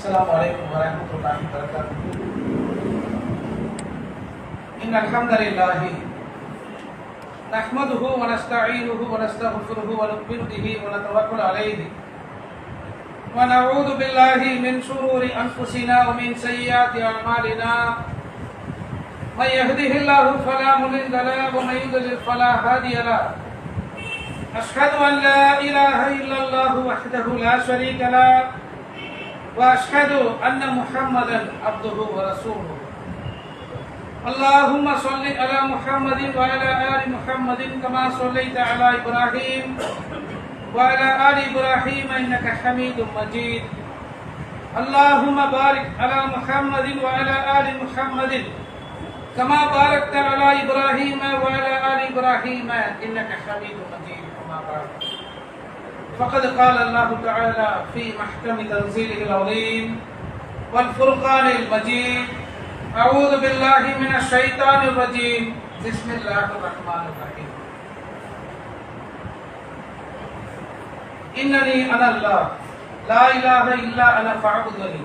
Assalamualaikum warahmatullahi wabarakatuh. Innal hamdalillah nahmaduhu wa nasta'inuhu wa nastaghfiruhu wa nu'minu bihi wa natawakkalu alayhi wa na'udzu billahi min shururi anfusina wa min sayyiati a'malina. May yahdihillahu fala mudilla lahu wa may yudlil fala hadiya lahu. Ashhadu an la ilaha illallah wahdahu la sharika lahu وأشهد أن محمدا عبده ورسوله. اللهم صل على محمد وعلى آل محمد كما صليت على إبراهيم وعلى آل إبراهيم إنك حميد مجيد. اللهم بارك على محمد وعلى آل محمد كما باركت على إبراهيم وعلى آل إبراهيم إنك حميد مجيد. أما بعد فقد قال الله تعالى في محكم تنزيله العظيم والفرقان المجيد. أعوذ بالله من الشيطان الرجيم. بسم الله الرحمن الرحيم. إنني أنا الله لا إله إلا أنا فاعبدني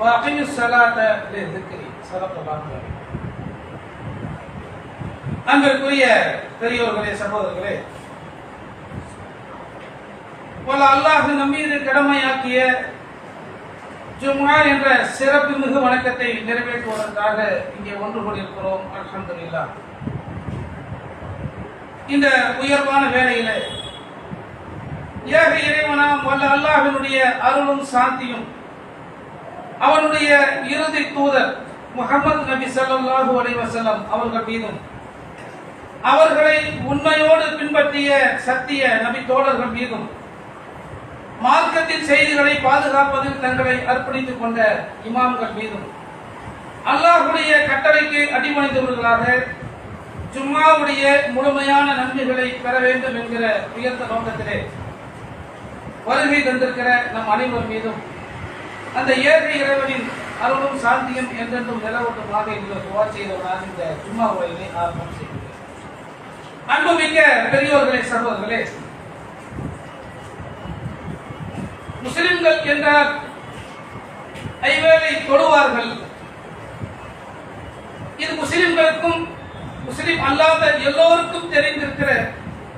وأقم الصلاة لذكري. صدق الله العظيم. அன்பிற்குரிய பெரியோர்களே, சகோதரர்களே, அல்லாஹ் நம் மீது கடமையாக்கிய ஜும்ஆ என்ற சிறப்பு மிகு வணக்கத்தை நிறைவேற்றுவதற்காக இங்கே ஒன்று கூடியிருக்கிறோம். அல்ஹம்துலில்லாஹ். இந்த உயர்வான வேளையில ஏக இறைவனாம் வல்ல அல்லாஹ்வினுடைய அருளும் சாந்தியும் அவனுடைய இறுதி தூதர் முஹம்மது நபி ஸல்லல்லாஹு அலைஹி வஸல்லம் அவர்கள் மீதும் அவர்களை உண்மையோடு பின்பற்றிய சத்திய நபி தோழர்கள் மீதும் மார்க்கத்தின் செய்திகளை பாதுகாப்பதில் தங்களை அர்ப்பணித்துக் கொண்ட இமாம்கள் மீதும் அல்லாஹ்வுடைய கட்டளைக்கு அடிபணிந்தவர்களாக ஜும்ஆவுடைய முழுமையான நன்மைகளை பெற வேண்டும் என்கிற உயர்ந்த நோக்கத்திலே வருகை தந்திருக்கிற நம் அனைவர் மீதும் அந்த ஏக இறைவனின் அருளும் சாந்தியும் என்றென்றும் நிலவட்டுமாக இந்த துவா செய்தவராக இந்த ஜும்ஆ உரையினை ஆரம்பம் செய்கிறேன். அன்புமிக்க பெரியோர்களே, சகோதரர்களே, முஸ்லிம்கள் என்றால் ஐவேளை தொழுவார்கள். இது முஸ்லிம்களுக்கும் முஸ்லிம் அல்லாத எல்லோருக்கும் தெரிந்திருக்கிற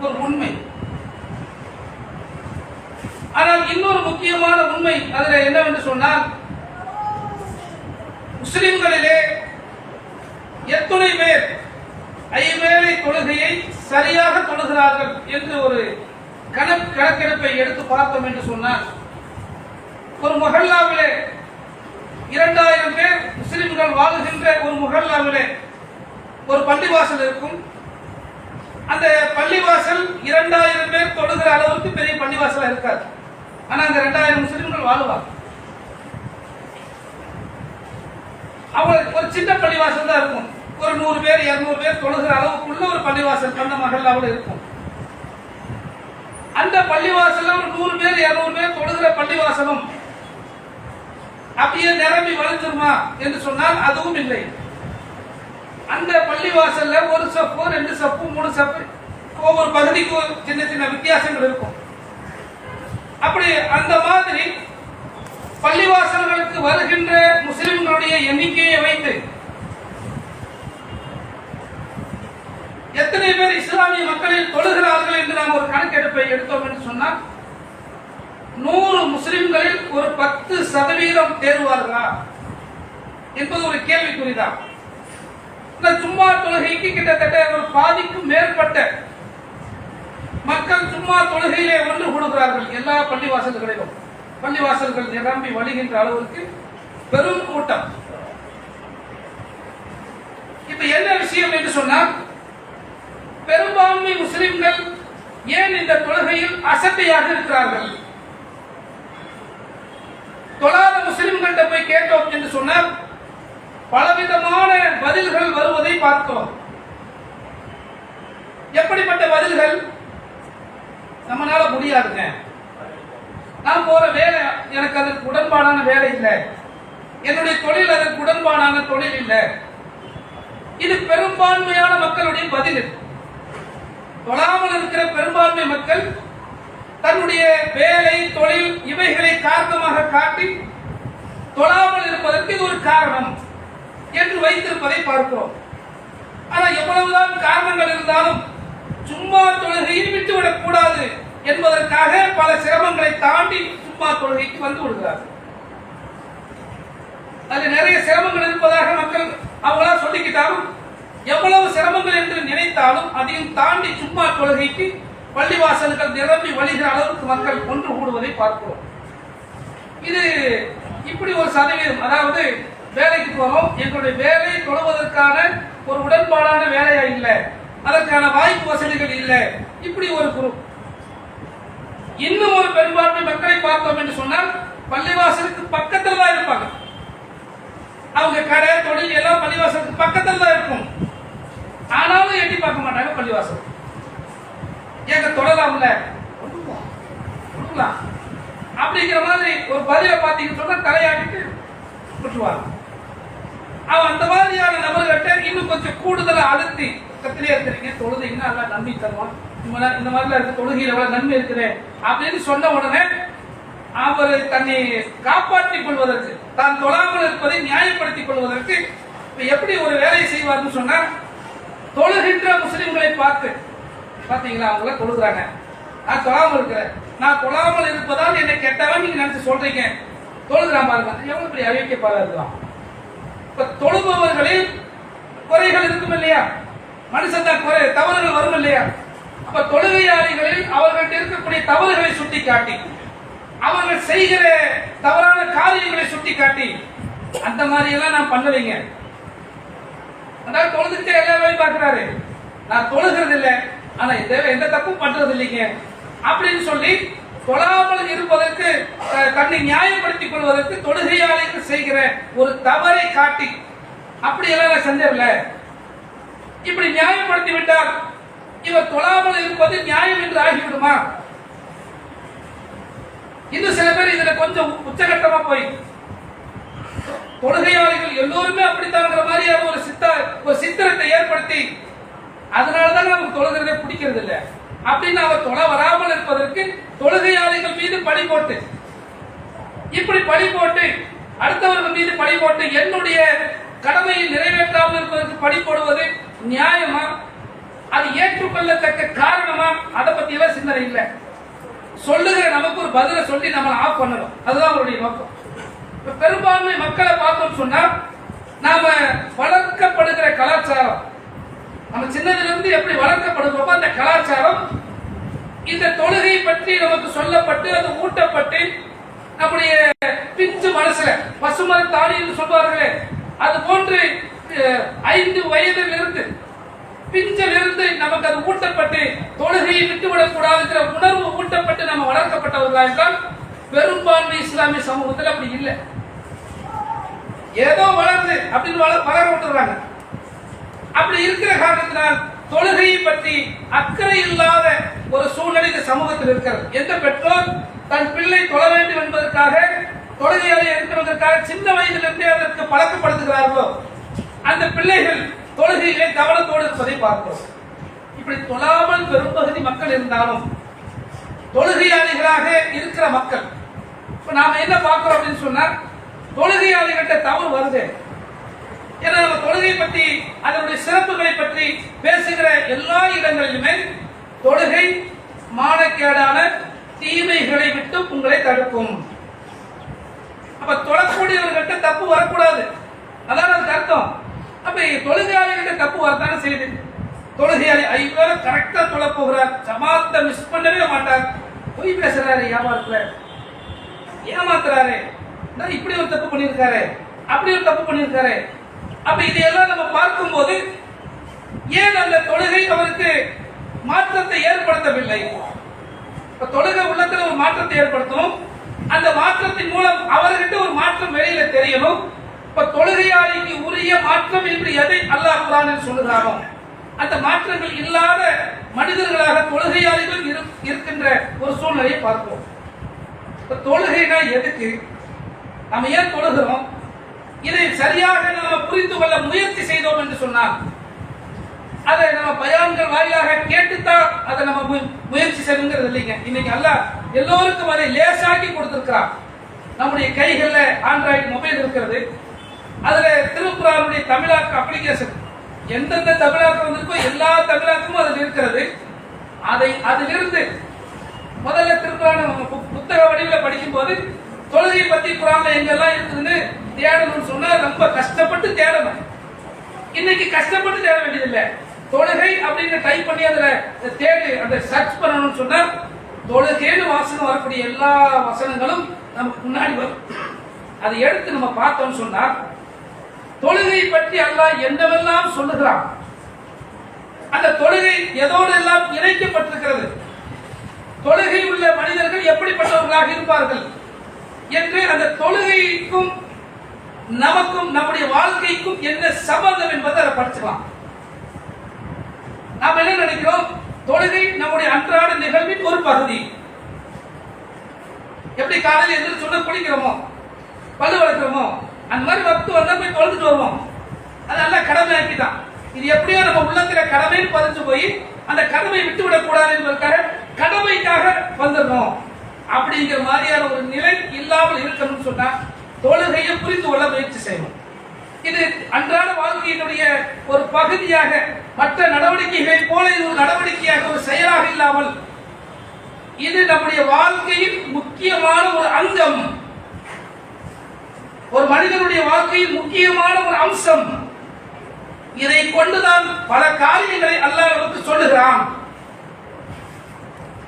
ஒரு உண்மை. ஆனால் இன்னொரு முக்கியமான உண்மை அதில் என்னவென்று சொன்னால், முஸ்லிம்களிலே எத்துணை பேர் ஐவேளை தொழுகையை சரியாக தொழுகிறார்கள் என்று ஒரு கணக்கெடுப்பை எடுத்து பார்த்தோம் என்று சொன்னால், ஒரு முஹல்லாவிலே 2000 பேர் முஸ்லிம்கள் வாழுகின்ற ஒரு முஹல்லாவிலே ஒரு பள்ளிவாசல் இருக்கும். அந்த பள்ளிவாசல் 2000 பேர் தொழுகிற அளவுக்கு பெரிய பள்ளிவாசலா இருக்காது. ஆனா அந்த 2000 முஸ்லிம்கள் வாழுவாங்க. அவங்களுக்கு ஒரு சின்ன பள்ளிவாசல் தான் இருக்கும். ஒரு 100 பேர் 200 பேர் தொழுகிற அளவுக்குள்ள ஒரு பள்ளிவாசல் அந்த மஹல்லாவுல இருக்கும். அந்த பள்ளிவாசல்ல ஒரு 100 பேர் 200 பேர் தொழுகிற பள்ளிவாசலும் அப்படியே நிரம்பி வழிஞ்சிருமா என்று சொன்னால் அதுவும் இல்லை. அந்த பள்ளிவாசல்ல ஒரு சப்பு 2 சப்பு 3 சப்பு ஒவ்வொரு பகுதிக்கு சின்ன சின்ன வித்தியாசங்கள் இருக்கும். அப்படி அந்த மாதிரி பள்ளிவாசல்களுக்கு வருகின்ற முஸ்லிம்களுடைய எண்ணிக்கையை வைத்து எத்தனை பேர் இஸ்லாமிய மக்களில் தொழுகிறார்கள் என்று நாம் ஒரு கணக்கெடுப்பை எடுத்தோம் என்று சொன்னால் 100 முஸ்லிம்களில் ஒரு 10% தேர்வார்களா என்பது ஒரு கேள்விக்குறிதான். இந்த ஜும்மா தொழுகைக்கு கிட்டத்தட்ட ஒரு பாதிக்கும் மேற்பட்ட மக்கள் ஜும்மா தொழுகையிலே ஒன்று கூடுகிறார்கள். எல்லா பள்ளிவாசல்களிலும் பள்ளிவாசல்கள் நிரம்பி வழிகின்ற அளவுக்கு பெரும் கூட்டம். இப்ப என்ன விஷயம் என்று சொன்னால், பெரும்பான்மை முஸ்லிம்கள் ஏன் இந்த தொழுகையில் அசட்டையாக இருக்கிறார்கள்? தொழாத முஸ்லிம்கள்ட்ட போய் கேட்டோம் என்று சொன்னால் பலவிதமான பதில்கள் வருவதை பார்த்தோம். எப்படிப்பட்ட பதில்கள்? நம்மளால முடியாதுங்க, நான் போற வேலை எனக்கு அதற்கு உடன்பாடான வேலை இல்லை, என்னுடைய தொழில் அதற்கு உடன்பாடான தொழில் இல்லை. இது பெரும்பான்மையான மக்களுடைய பதில். தொழாமல் இருக்கிற பெரும்பான்மை மக்கள் தன்னுடைய வேலை தொழில் இவைகளை காரணமாக காட்டி தொழாமல் இருப்பதற்கு இது ஒரு காரணம் என்று வைத்திருப்பதை பார்க்கிறோம். ஆனால் எவ்வளவுதான் காரணங்கள் இருந்தாலும் சும்மா தொழுகையை விட்டுவிடக் கூடாது என்பதற்காக பல சிரமங்களை தாண்டி சும்மா தொழுகைக்கு வந்து விடுகிறார்கள். அதில் நிறைய சிரமங்கள் இருப்பதாக மக்கள் அவங்களா சொல்லிக்கிட்டாலும், எவ்வளவு சிரமங்கள் என்று நினைத்தாலும் அதையும் தாண்டி சும்மா தொழுகைக்கு பள்ளிவாசல்கள் நிரம்பி வழிகிற அளவுக்கு மக்கள் ஒன்று கூடுவதை பார்க்கிறோம். இது இப்படி ஒரு சதவீதம், அதாவது வேலைக்கு போறோம், எங்களுடைய வேலை தொழுவதற்கான ஒரு உடன்பாடான வேலையா இல்லை, அதற்கான வாய்ப்பு வசதிகள் இல்லை, இப்படி ஒரு குரூப். இன்னும் ஒரு பெரும்பான்மை மக்களை பார்த்தோம் என்று சொன்னால் பள்ளிவாசலுக்கு பக்கத்தில் தான் இருப்பாங்க. அவங்க கடை தொழில் எல்லாம் பள்ளிவாசலுக்கு பக்கத்தில் தான் இருக்கும். ஆனாலும் எட்டி பார்க்க மாட்டாங்க பள்ளிவாசல். ஏங்க தொழலாம்ல, அப்படிங்கிற மாதிரி ஒரு பதிலை பார்த்தீங்கன்னு சொன்னா தலையாட்டிட்டு விட்டுருவாங்க. அவன் அந்த மாதிரியான நபர்கிட்ட இன்னும் கொஞ்சம் கூடுதலா அழுத்தி பக்கத்திலே இருக்கிறீங்க, தொழுதீங்கன்னா நல்லா நன்மை தருவான், இந்த மாதிரிலாம் இருக்கு, தொழுகையில் எவ்வளவு நன்மை இருக்குது அப்படின்னு சொன்ன உடனே அவர் தன்னை காப்பாற்றிக் கொள்வதற்கு, தான் தொழாமல் இருப்பதை நியாயப்படுத்திக் கொள்வதற்கு எப்படி ஒரு வேலையை செய்வார்னு சொன்னா, தொழுகின்ற முஸ்லிம்களை பார்த்து, பாத்தீங்களா அவங்கள தொழுகிறாங்க, நான் தொழாமல் இருக்கிறேன், நான் தொழாமல் இருப்பதால் என்னை கெட்டவன் நீங்க நினைச்சு சொல்றீங்க, தொழுகிறான் பாருங்க, எவ்வளவு பெரிய அழிக்க பாருக்கலாம். இப்ப தொழுபவர்களில் குறைகள் இருக்கும் இல்லையா, மனுஷன் தான் குறை, தவறுகள் வரும் இல்லையா. அப்ப தொழுகையாளிகளில் அவர்கள்ட்ட இருக்கக்கூடிய தவறுகளை சுட்டி காட்டி, அவர்கள் செய்கிற தவறான காரியங்களை சுட்டி காட்டி, அந்த மாதிரி எல்லாம் நான் பண்ணலைங்க, அதாவது தொழுதுகிட்டே எல்லா வேலையும் பார்க்கிறாரு, நான் தொழுகிறது இல்லை, ஆனா எந்த தப்பும் பண்றது இல்லைங்க அப்படின்னு சொல்லி தொழாமல் இருப்பதற்கு தன்னை நியாயப்படுத்திக் கொள்வதற்கு தொழுகையாளிகள் செய்கிற ஒரு தவறை காட்டி, அப்படி எல்லாம் செஞ்சிடல, இப்படி நியாயப்படுத்தி விட்டால் இவர் தொழாமல் இருப்பது நியாயம் என்று ஆகிவிடுமா? இன்னும் சில பேர் இதுல கொஞ்சம் உச்சகட்டமா போய் தொழுகையாளிகள் எல்லோருமே அப்படித்தாங்கிற மாதிரியான ஒரு சித்திரத்தை ஏற்படுத்தி, அதனாலதான் நமக்கு தொழுகிறதே பிடிக்கிறது இல்லை அப்படின்னு அவர் தொழ வராமல் இருப்பதற்கு தொழுகையாளிகள் மீது பழி போட்டு, இப்படி பழி போட்டு அடுத்தவர்கள் மீது பழி போட்டு என்னுடைய கடமையை நிறைவேற்றாமல் இருப்பதற்கு பழி போடுவது நியாயமா? அது ஏற்றுக்கொள்ளத்தக்க காரணமா? அதை பத்தி எல்லாம் சிந்தனை இல்லை. சொல்லுகிற நமக்கு ஒரு பதிலை சொல்லி நம்ம ஆஃப் பண்ணணும், அதுதான் அவருடைய நோக்கம். பெரும்பான்மை மக்களை பார்த்தோம் சொன்னா, நாம வளர்க்கப்படுகிற கலாச்சாரம், நம்ம சின்னதிலிருந்து எப்படி வளர்க்கப்படுகிறோமோ அந்த கலாச்சாரம் இந்த தொழுகை பற்றி நமக்கு சொல்லப்பட்டு அது ஊட்டப்பட்டு நம்முடைய பிஞ்சு மனசுல பசுமர தாடி என்று சொல்வார்களே, அது போன்று 5 வயதில் இருந்து பிஞ்சில் இருந்து நமக்கு அது ஊட்டப்பட்டு தொழுகையை விட்டுவிடக் கூடாதுங்கிற உணர்வு ஊட்டப்பட்டு நம்ம வளர்க்கப்பட்டவர்களாக என்றால் பெரும்பான்மை இஸ்லாமிய சமூகத்தில் அப்படி இல்லை. ஏதோ வளருது அப்படின்னு வளர விட்டுறாங்க. அப்படி இருக்கிற காரணத்தினால் தொழுகையை பற்றி அக்கறை இல்லாத ஒரு சூழ்நிலை இந்த சமூகத்தில் இருக்கிறது. எந்த பெற்றோர் தன் பிள்ளை தொழ வேண்டும் என்பதற்காக, தொழுகையாளி இருக்கிறதற்காக சின்ன வயதிலிருந்தே அதற்கு பழக்கப்படுத்துகிறார்களோ அந்த பிள்ளைகள் தொழுகையிலே கவனத்தோடு இருப்பதை பார்க்கிறோம். இப்படி தொழாமல் பெரும்பகுதி மக்கள் இருந்தாலும் தொழுகையாளிகளாக இருக்கிற மக்கள் இப்ப நாம என்ன பார்க்கிறோம் அப்படின்னு சொன்னா, தொழுகையாளிகிட்ட தவறு வருது. ஏன்னா நம்ம தொழுகை பற்றி அதனுடைய சிறப்புகளை பற்றி பேசுகிற எல்லா இடங்களிலுமே தொழுகை மானக்கேடான தீமைகளை விட்டு உங்களை தடுக்கும். அப்ப தொழக்கூடியவர்கிட்ட தப்பு வரக்கூடாது, அதான் அதுக்கு அர்த்தம். அப்ப தொழுகையாளிகிட்ட தப்பு வரத்தானே செய்யுது. தொழுகையாளி 5 பேரை கரெக்டா தொழ போகிறார், ஜமாத்தை மிஸ் பண்ணவே மாட்டார், பொய் பேசுறாரு, ஏமாத்துறாரு, இப்படி ஒரு தப்பு பண்ணியிருக்காரு, அப்படி ஒரு தப்பு பண்ணியிருக்காரு. அப்ப இதையெல்லாம் நம்ம பார்க்கும் போது ஏன் அந்த தொழுகை அவருக்கு மாற்றத்தை ஏற்படுத்தவில்லை? தொழுகை உள்ளத்துல ஒரு மாற்றத்தை ஏற்படுத்தணும். அந்த மாற்றத்தின் மூலம் அவர்கிட்ட ஒரு மாற்றம் வெளியில தெரியணும். இப்ப தொழுகையாளிக்கு உரிய மாற்றம் என்று எதை அல்லாஹ் குர்ஆனில் சொல்லுகிறாரோ அந்த மாற்றங்கள் இல்லாத மனிதர்களாக தொழுகையாளிகள் இருக்கின்ற ஒரு சூழ்நிலையை பார்ப்போம். தொழுகைனா எதுக்கு, நம்ம ஏன் தொழுகிறோம், இதை சரியாக நாம புரிந்து கொள்ள முயற்சி செய்தோம் என்று சொன்னால் அதை நம்ம பயான்கள் வாயிலாக கேட்டுத்தான் அதை நம்ம முயற்சி செய்யணுங்கிறது இல்லைங்க. இன்னைக்கு அல்லாஹ் எல்லோருக்கும் அதை லேசாக்கி கொடுத்திருக்கிறார். நம்முடைய கைகள்ல ஆண்ட்ராய்டு மொபைல் இருக்கிறது, அதுல திருக்குர்ஆனுடைய தமிழாக்க அப்ளிகேஷன் எந்தெந்த தமிழாக்கம் வந்திருக்கோ எல்லா தமிழாக்கமும் அதில் இருக்கிறது. அதிலிருந்து முதல்ல திருக்குர்ஆன் புத்தக வடிவில் படிக்கும் போது தொழுகை பத்தி குர்ஆன்ல எங்கெல்லாம் இருக்குதுன்னு தேடணும்னு சொன்னா ரொம்ப கஷ்டப்பட்டு தேடணும். இன்னைக்கு கஷ்டப்பட்டு தேட வேண்டியதில்லை. தொழுகை அப்படின்னு டைப் பண்ணி அதுல தேடி அந்த சர்ச் பண்ணணும்னு சொன்னா தொழுகைன்னு வாசனம் வரக்கூடிய எல்லா வசனங்களும் நமக்கு முன்னாடி வரும். அதை எடுத்து நம்ம பார்த்தோம்னு சொன்னா தொழுகை பற்றி அல்லாஹ் என்னவெல்லாம் சொல்லுகிறான், அந்த தொழுகை எதோடு எல்லாம் இணைக்கப்பட்டிருக்கிறது, தொழுகை உள்ள மனிதர்கள் எப்படிப்பட்டவர்களாக இருப்பார்கள் என்று அந்த தொழுகைக்கும் நமக்கும் நம்முடைய வாழ்க்கைக்கும் என்ன சம்பந்தம் என்பதை அதை படிச்சுக்கலாம். நாம் என்ன நினைக்கிறோம், தொழுகை நம்முடைய அன்றாட நிகழ்வின் ஒரு பகுதி. எப்படி காலையில் எந்திரிச்சு சொன்ன குளிக்கிறோமோ, பல்லு வளர்க்கிறோமோ, அந்த மாதிரி வக்து வந்தா போய் தொழுதுட்டு வருவோம். அதெல்லாம் கடமை ஆக்கிதான். இது எப்படியோ நம்ம உள்ளத்துல கடமைன்னு பதிஞ்சு போய் அந்த கடமை விட்டு விடக்கூடாது என்பதற்காக கடமைக்காக வந்துடணும் அப்படிங்கிற மாதிரியான ஒரு நிலை இல்லாமல் இருக்கணும்னு சொன்னா தொழுகையை புரிந்து கொள்ள முயற்சி செய்யணும். இது அன்றாட வாழ்க்கையினுடைய ஒரு பகுதியாக, மற்ற நடவடிக்கைகளை போல இது ஒரு நடவடிக்கையாக, ஒரு செயலாக இல்லாமல் இது நம்முடைய வாழ்க்கையின் முக்கியமான ஒரு அங்கம், ஒரு மனிதனுடைய வாழ்க்கையில் முக்கியமான ஒரு அம்சம். இதை கொண்டுதான் பல காரியங்களை அல்லாஹ் நமக்கு சொல்லுகிறான்.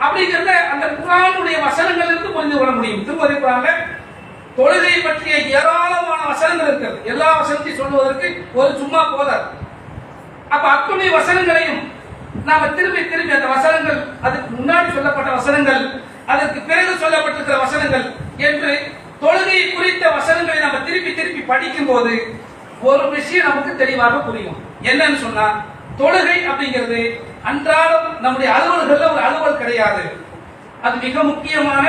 அப்படிங்கிறத அந்த குர்ஆனுடைய வசனங்கள் இருந்து புரிந்து கொள்ள முடியும். திருமறை குர்ஆன்ல தொழுகை பற்றிய ஏராளமான வசனங்கள் இருக்கிறது. எல்லா வசனத்தையும் சொல்வதற்கு ஒரு சும்மா போதாது. அப்ப அத்துணை வசனங்களையும் நாம திரும்பி திரும்பி அந்த வசனங்கள், அதுக்கு முன்னாடி சொல்லப்பட்ட வசனங்கள், அதற்கு பிறகு சொல்லப்பட்டிருக்கிற வசனங்கள் என்று தொழுகை குறித்த வசனங்களை நாம திருப்பி திருப்பி படிக்கும் போது ஒரு விஷயம் நமக்கு தெளிவாக புரியும். என்னன்னு சொன்னா, தொழுகை அப்படிங்கிறது அன்றாடம் நம்முடைய அலுவல்கள்ல ஒரு அலுவல் கிடையாது. அது மிக முக்கியமான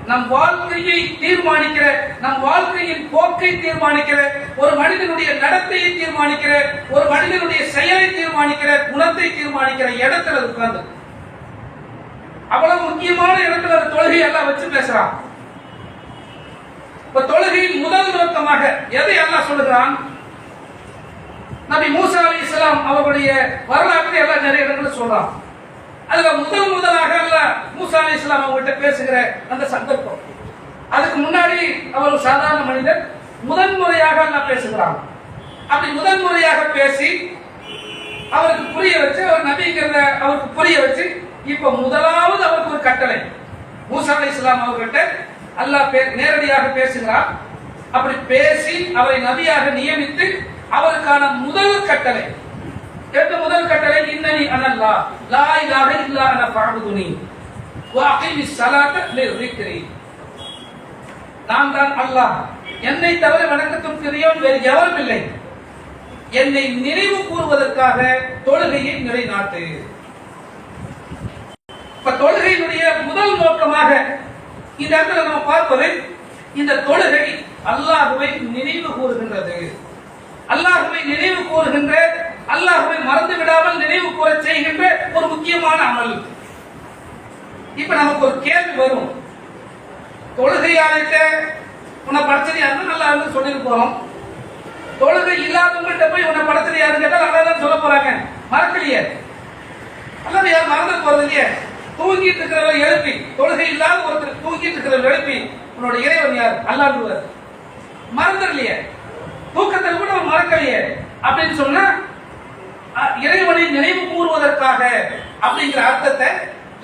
நம் வாழ்க்கையை தீர்மானிக்கிற, நம் வாழ்க்கையின் போக்கை தீர்மானிக்கிற, ஒரு மனிதனுடைய நடத்தையை தீர்மானிக்கிற, ஒரு மனிதனுடைய செயலை தீர்மானிக்கிற, குணத்தை தீர்மானிக்கிற இடத்துல உட்கார்ந்து அவ்வளவு முக்கியமான இடத்துல அந்த தொழுகை எல்லாம் வச்சு பேசுறான். இப்ப தொழுகையின் முதல் நோக்கமாக எதை அல்லாஹ் சொல்லுகிறான், நபி மூசா அலைஹிஸ்ஸலாம் அவர்களுடைய வரலாற்றை எல்லாம் நிறைய இடத்துல சொல்றான். அதுல முதலாக அல்லாஹ் மூசா அலைஹிஸ்ஸலாம் அவங்ககிட்ட பேசுகிற அந்த சந்தர்ப்பம், அதுக்கு முன்னாடி அவர் ஒரு சாதாரண மனிதர், முதன்முறையாக அல்லாஹ் பேசுகிறான். அப்படி முதன்முறையாக பேசி அவருக்கு புரிய வச்சு, அவர் நபிங்கிறத அவருக்கு புரிய வச்சு, இப்ப முதலாவது அவருக்கு ஒரு கட்டளை, மூசா அலைஹிஸ்ஸலாம் அவர்கிட்ட அல்லாஹ் நேரடியாக பேசுகிறார். அப்படி பேசி அவரை நபியாக நியமித்து அவருக்கான முதல் கட்டளை, முதல் கட்டளை, இன்னனி அனல்லாஹ் லா இலாஹ இல்லா அன ஃபஅபுதுனி வ அகீமிஸ் ஸலாத லிذிக்ரி. நான் தான் அல்லாஹ், என்னை தவிர வணக்கத்திற்குரியவன் வேறு எவரும் இல்லை. என்னை நினைவு கூறுவதற்காக தொழுகையை நிலைநாட்டு. இப்ப தொழுகையினுடைய முதல் நோக்கமாக இந்த இடத்துல நம்ம பார்ப்பது, இந்த தொழுகை அல்லாஹ்வை நினைவு கூறுகின்றது. அல்லாஹ்வை நினைவு கூறுகின்ற, அல்லாஹ்வை மறந்து விடாமல் நினைவு கூற செய்கின்ற ஒரு முக்கியமான அமல். இப்ப நமக்கு ஒரு கேள்வி வரும், தொழுகையாளிட்ட உன்னை படைச்சது யாருன்னு நல்லா இருந்து சொல்லிட்டு போறோம், தொழுகை இல்லாதவங்கள்ட்ட போய் உன்னை படைச்சது யாருன்னு கேட்டால் நல்லா தான் சொல்ல போறாங்க. மறக்கலையே, அல்லது யாரும் மறந்து போறது இல்லையே. தூங்கிட்டு இருக்கிறவரை எழுப்பி, தொழுகை இல்லாத ஒருத்தர் தூங்கிட்டு இருக்கிறவரை எழுப்பி உன்னோட இறைவன் யார் அல்லாஹ் மறந்துடலையே, தூக்கத்தில் கூட மறக்கலையே அப்படின்னு சொன்னா இறைவனை நினைவு கூறுவதற்காக அப்படிங்கிற அர்த்தத்தை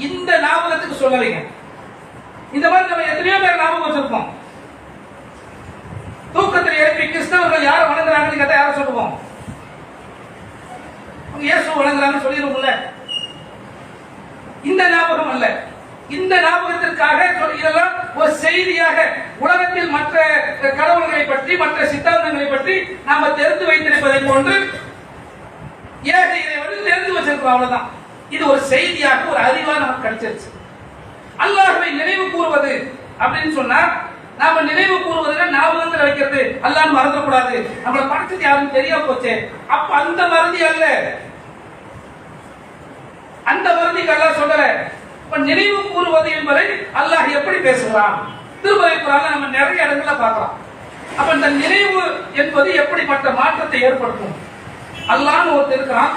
இந்த ஞாபகத்துக்கு சொல்லலைங்க. இந்த மாதிரி நம்ம எத்தனையோ பேர் ஞாபகம் வச்சிருப்போம். தூக்கத்தில் எழுப்பி கிறிஸ்தவர்கள் யாரை வணங்குறாங்கன்னு கேட்டா யாரை சொல்லுவோம்? இயேசு வணங்குறாங்கன்னு சொல்லிடுவோம்ல. இந்த ஞாபகம் அல்ல, இந்த ஞாபகத்திற்காக இதெல்லாம் ஒரு செய்தியாக உலகத்தில் மற்ற கடவுள்களை பற்றி, மற்ற சித்தாந்தங்களை பற்றி நாம தெரிந்து வைத்திருப்பதை போன்று ஏக இறைவனை தெரிந்து வச்சிருக்கிறோம், அவ்வளவுதான். இது ஒரு செய்தியாக, ஒரு அறிவா நமக்கு கிடைச்சிருச்சு. அல்லாஹ்வை நினைவு கூறுவது அப்படின்னு சொன்னா, நாம நினைவு கூறுவதுன்னா ஞாபகத்தில் வைக்கிறது, அல்லாஹ் மறந்துடக்கூடாது, நம்மளை படைச்சது யாருன்னு தெரிய போச்சு. அப்ப அந்த மறதி அல்ல, அந்த மறதிக்கு அல்லாஹ் சொல்லல. இப்ப நினைவு கூறுவது என்பதை அல்லாஹ் எப்படி பேசுகிறான்? திருமறை குர்ஆன்ல நம்ம நிறைய இடங்கள்ல பார்க்கலாம். அப்ப இந்த நினைவு என்பது எப்படிப்பட்ட மாற்றத்தை ஏற்படுத்தும்? அல்லாஹ்னு ஒருத்தர் இருக்கிறான்,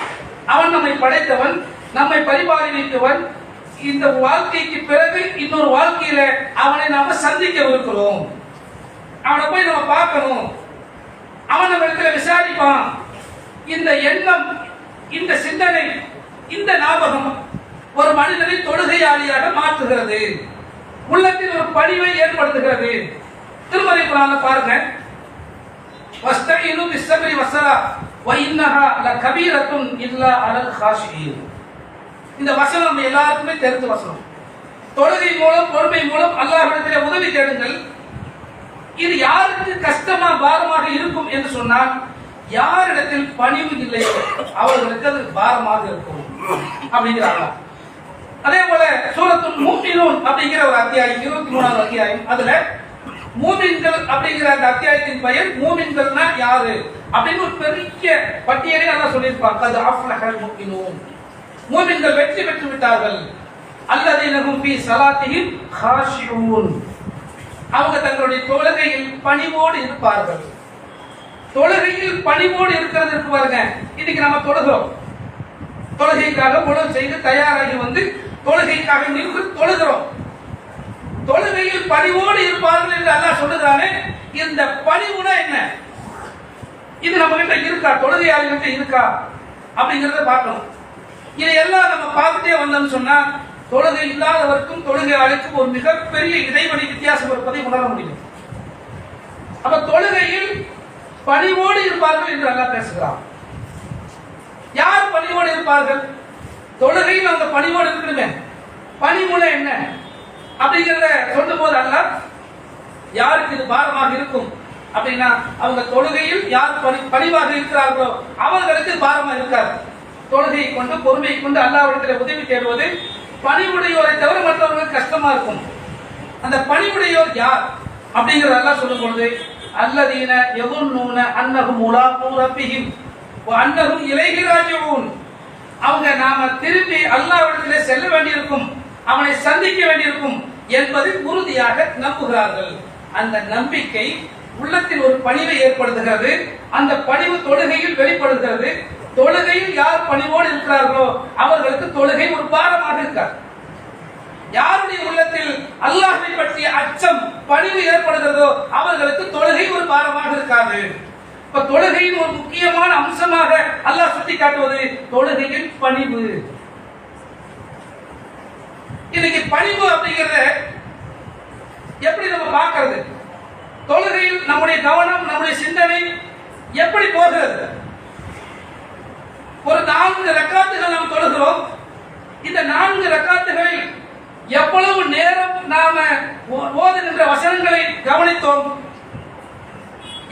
அவன் நம்மை படைத்தவன், நம்மை பரிபாலித்தவன். இந்த வாழ்க்கைக்கு பிறகு இன்னொரு வாழ்க்கையில அவனை நாம சந்திக்க இருக்கிறோம். அவனை போய் நம்ம பார்க்கணும், அவன் நம்ம இடத்துல விசாரிப்பான். இந்த எண்ணம், இந்த சிந்தனை, இந்த ஞாபகம் ஒரு மனிதனை தொழுகையாளியாக மாற்றுகிறது, உள்ளத்தில் ஒரு பணிவை ஏற்படுத்துகிறது. திருமறை குர்ஆன்ல பாருங்க, வஸ்தஈனு பிஸ்ஸப்ரி வஸ்ஸலா வ இன்னஹா லகபீரத்துன் இல்லா அலல் காஷியின். இந்த வசனம் நம்ம எல்லாருக்குமே தெரிஞ்ச வசனம். தொழுகை மூலம், பொறுமை மூலம் அல்லாஹ்விடத்தில் உதவி தேடுங்கள். இது யாருக்கு கஷ்டமா பாரமாக இருக்கும் என்று சொன்னால், யாரிடத்தில் பணிவு இல்லையோ அவர்களுக்கு அது பாரமாக இருக்கும் அப்படிங்கிறாங்க. அதே போல சூரத்துல் மூமினூன் அப்படிங்கிற ஒரு அத்தியாயம், 23வது அத்தியாயம், அதுல மூமின்கள் அப்படிங்கிற அந்த அத்தியாயத்தின் பெயர் மூமின்கள்னா யாரு அப்படின்னு ஒரு பெரிய பட்டியலை அல்லாஹ் சொல்லியிருப்பாங்க. அது அஃப்லஹல் மூமினூன், மூமின்கள் வெற்றி பெற்று விட்டார்கள். அல்லதீனஹும் ஃபீ ஸலாத்திஹிம் காஷிஊன், அவங்க தங்களுடைய தொழுகையில் பணிவோடு இருப்பார்கள். தொழுகையில் பணிவோடு இருக்கிறது இருக்கு பாருங்க. இன்னைக்கு நம்ம தொழுகிறோம், தொழுகைக்காக உணவு செய்து தயாராகி வந்து தொழுகைக்காக நின்று தொழுகிறோம். தொழுகையில் பணிவோடு இருப்பார்கள் என்று அல்லாஹ் சொல்லுகிறானே, இந்த பணிவுனா என்ன? இது நம்ம கிட்ட இருக்கா? தொழுகையாளிகிட்ட இருக்கா அப்படிங்கறத பார்க்கணும். இதையெல்லாம் நம்ம பார்த்துட்டே வந்தோம்னு சொன்னா, தொழுகை இல்லாதவருக்கும் தொழுகையாளிக்கும் ஒரு மிகப்பெரிய இடைவெளி வித்தியாசம் இருப்பதை உணர முடியும். அப்ப தொழுகையில் பணிவோடு இருப்பார்கள் என்று அல்லாஹ் பேசுகிறான். யார் பணிவோடு இருப்பார்கள்? தொழுகையில் அந்த பணிவோடு இருக்கணுமே. பணிவுல என்ன அப்படிங்கிறத சொல்லும் போது அல்லாஹ் யாருக்கு இது பாரமாக இருக்கும் அப்படின்னா, அவங்க தொழுகையில் யார் பணிவாக இருக்கிறார்களோ அவர்களுக்கு பாரமாக இருக்காது. தொழுகையை கொண்டு, பொறுமையை கொண்டு அல்லாஹ்விடத்தில் உதவி தேடுவது பணிவுடையோரை தவிர மற்றவர்களுக்கு கஷ்டமா இருக்கும். அந்த பணிவுடையோர் யார் அப்படிங்கிறத அல்லாஹ் சொல்லும் பொழுது, அல்லதீன யதுன்னூன அன்னஹும் முலாக்கு ரப்பிஹிம் வ அன்னஹும் இலைஹி ராஜிஊன், அவங்க நாம திரும்பி அல்லாஹ்விடத்திலே செல்ல வேண்டியிருக்கும், அவனை சந்திக்க வேண்டியிருக்கும் என்பதை உறுதியாக நம்புகிறார்கள். அந்த நம்பிக்கை உள்ளத்தில் ஒரு பணிவை ஏற்படுத்துகிறது. அந்த பணிவு தொழுகையில் வெளிப்படுகிறது. தொழுகையில் யார் பணிவோடு இருக்கிறார்களோ அவர்களுக்கு தொழுகை ஒரு பாரமாக இருக்காது. யாருடைய உள்ளத்தில் அல்லாஹ்வை பற்றிய அச்சம், பணிவு ஏற்படுகிறதோ அவர்களுக்கு தொழுகை ஒரு பாரமாக இருக்காது. இப்ப தொழுகையின் ஒரு முக்கியமான அம்சமாக அல்லாஹ் சுட்டி காட்டுவது தொழுகையின் பணிவு. இன்னைக்கு பணிவு அப்படிங்கறத எப்படி நம்ம பார்க்கிறது? தொழுகையில் நம்முடைய கவனம், நம்முடைய சிந்தனை எப்படி போகிறது? ஒரு 4 ரக்காத்துகள் நாம் தொழுகிறோம். இந்த 4 ரக்காத்துகளில் எவ்வளவு நேரம் நாம ஓதுகின்ற வசனங்களை கவனித்தோம்?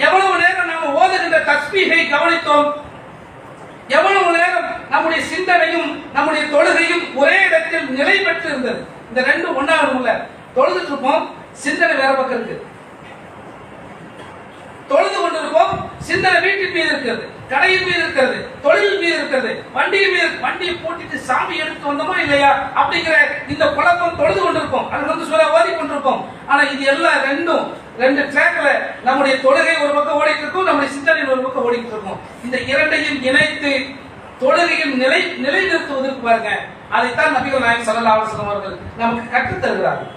எவ்வளவு நேரம் நாம ஓதுகின்ற தஸ்பீகை கவனித்தோம், எவ்வளவு நேரம் நம்முடைய சிந்தனையும் நம்முடைய தொழுகையும் ஒரே இடத்தில் நிலை பெற்று இருந்தது. இந்த ரெண்டு ஒன்னாக தொழுதுட்டு இருப்போம், சிந்தனை வேற பக்கம் இருக்கு. தொழுது கொண்டிருப்போம், சிந்தனை வீட்டின் மீது இருக்கிறது, கடையின் மீது இருக்கிறது, தொழில் மீது இருக்கிறது, வண்டியின் மீது. வண்டியை போட்டிட்டு சாமி எடுத்து வந்தோமா இல்லையா அப்படிங்கிற இந்த குழப்பம் தொழுது கொண்டிருப்போம், அது சொல்ல ஓதி கொண்டிருப்போம். ஆனா இது எல்லாம் ரெண்டு ட்ராக்ல நம்முடைய தொழுகை ஒரு பக்கம் ஓடிட்டு இருக்கும், நம்முடைய சிந்தனை ஒரு பக்கம் ஓடிட்டு இருக்கும். இந்த இரண்டையும் இணைத்து தொழுகையில் நிலைநிறுத்துவதற்கு பாருங்க, அதைத்தான் நபிகள் நாயகம் ஸல்லல்லாஹு அலைஹி வஸல்லம் அவர்கள் நமக்கு கற்றுத் தருகிறார்கள்.